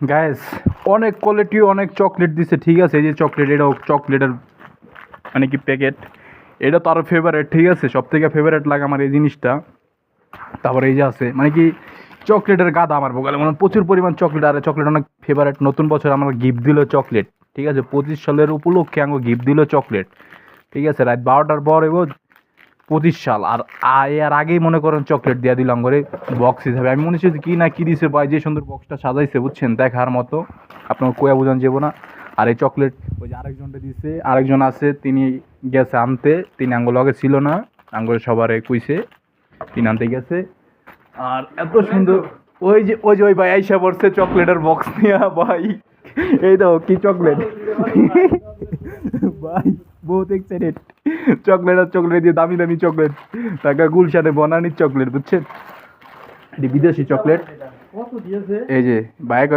Guys, অনেক quality অনেক chocolate দিছে, ঠিক আছে? এই যে চকলেট, এটাও চকলেটের মানে কি প্যাকেট, এটা তো আরও ফেভারেট, ঠিক আছে? সব থেকে ফেভারেট লাগে আমার এই জিনিসটা। তারপরে এই যে আছে মানে কি চকলেটের গাদা আমার বোকালে মানে প্রচুর পরিমাণ চকলেট, আর চকলেট অনেক ফেভারেট। নতুন বছর আমার গিফট দিল চকলেট, ঠিক আছে? 25 সালের উপলক্ষে আমাকে গিফট দিল চকলেট, ঠিক আছে? রাত 12টার পর এগো 25 সাল, আর এর আগেই মনে করেন চকলেট দিয়ে দিলাম করে বক্স হিসাবে। আমি মনে হচ্ছে কি না কি দিছে ভাই, যে সুন্দর বক্সটা সাজাইছে বুঝছেন, দেখার মতো, আপনার কোয়া বোঝান যাবো না। আর এই চকলেট ওই যে আরেকজনটা দিছে, আরেকজন আছে, তিনি গেছে আনতে, তিনি আঙ্গুল লগে ছিল না, আঙ্গুল সবারে কইছে, তিনি আনতে গেছে। আর এত সুন্দর ওই ভাই আইসা পড়ছে চকলেটের বক্স নিয়ে ভাই, এই দাও কি চকলেট ভাই, বহুত এক্সাইটেড। চকলেট আর চকলেট দিয়ে দামি দামি চকলেট, টাকা গুলশানে বনানির চকলেট বুঝছেন, এটি বিদেশি চকলেট। এই যে বাইক